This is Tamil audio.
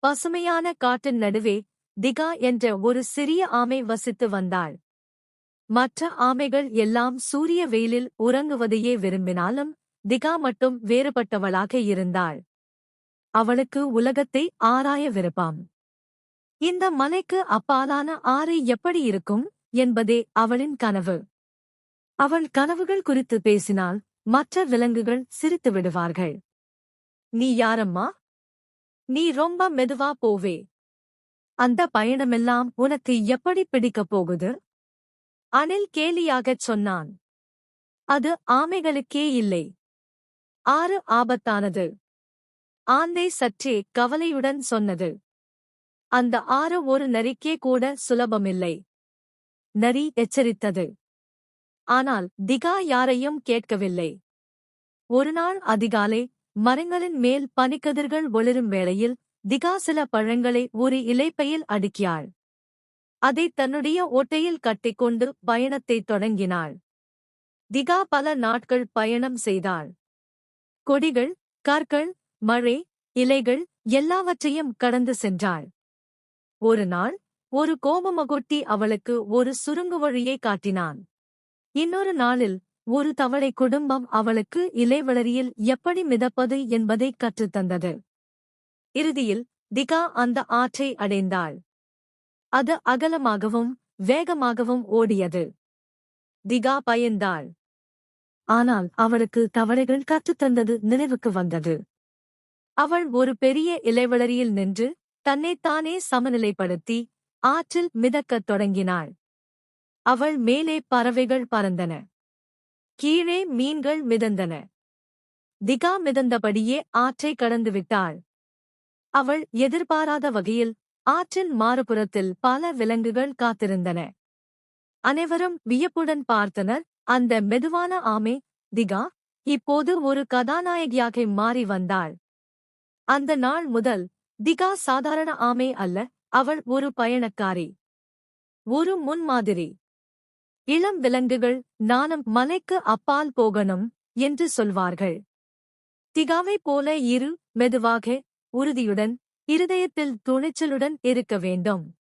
பசுமையான காட்டின் நடுவே திகா என்ற ஒரு சிறிய ஆமை வசித்து வந்தாள். மற்ற ஆமைகள் எல்லாம் சூரிய வெயிலில் உறங்குவதையே விரும்பினாலும் திகா மட்டும் வேறுபட்டவளாக இருந்தாள். அவளுக்கு உலகத்தை ஆராய விருப்பம். இந்த மலைக்கு அப்பாலான ஆறு எப்படி இருக்கும் என்பதே அவளின் கனவு. அவள் கனவுகள் குறித்து பேசினால் மற்ற விலங்குகள் சிரித்து விடுவார்கள். நீ யாரம்மா? நீ ரொம்ப மெதுவா போவே. அந்த பயணமெல்லாம் உனக்கு எப்படி பிடிக்கப் போகுது? அணில் கேலியாகச் சொன்னான். அது ஆமைகளுக்கே இல்லை. ஆறு ஆபத்தானது. ஆந்தை சற்றே கவலையுடன் சொன்னது. அந்த ஆறு ஒரு நரிக்கே கூட சுலபமில்லை. நரி எச்சரித்தது. ஆனால் திகா யாரையும் கேட்கவில்லை. ஒருநாள் அதிகாலை மரங்களின் மேல் பனிக்கதிர்கள் ஒளிரும் வேளையில் திகா சில பழங்களை ஒரு இலைப்பையில் அடுக்கியாள். அதை தன்னுடைய ஓட்டையில் கட்டிக்கொண்டு பயணத்தைத் தொடங்கினாள். திகா பல நாட்கள் பயணம் செய்தாள். கொடிகள், கற்கள், மழை, இலைகள் எல்லாவற்றையும் கடந்து சென்றாள். ஒரு நாள் ஒரு கோபமகொட்டி அவளுக்கு ஒரு சுருங்கு வழியை காட்டினான். இன்னொரு நாளில் ஒரு தவளை குடும்பம் அவளுக்கு இலைவளரியில் எப்படி மிதப்பது என்பதைக் கற்றுத்தந்தது. இறுதியில் திகா அந்த ஆற்றை அடைந்தாள். அது அகலமாகவும் வேகமாகவும் ஓடியது. திகா பயந்தாள். ஆனால் அவளுக்கு தவளைகள் கற்றுத்தந்தது நினைவுக்கு வந்தது. அவள் ஒரு பெரிய இலைவளரியில் நின்று தன்னைத்தானே சமநிலைப்படுத்தி ஆற்றில் மிதக்கத் தொடங்கினாள். அவள் மேலே பறவைகள் பறந்தன. கீழே மீன்கள் மிதந்தன. திகா மிதந்தபடியே ஆற்றை கடந்துவிட்டாள். அவள் எதிர்பாராத வகையில் ஆற்றின் மாறுபுறத்தில் பல விலங்குகள் காத்திருந்தன. அனைவரும் வியப்புடன் பார்த்தனர். அந்த மெதுவான ஆமை திகா இப்போது ஒரு கதாநாயகியாக மாறி வந்தாள். அந்த நாள் முதல் திகா சாதாரண ஆமை அல்ல, அவள் ஒரு பயணக்காரி, ஒரு முன்மாதிரி. இளம் விலங்குகள் நானும் மலைக்கு அப்பால் போகணும் என்று சொல்வார்கள். திகாவைப் போல மெதுவாக, உறுதியுடன், இருதயத்தில் துணிச்சலுடன் இருக்க வேண்டும்.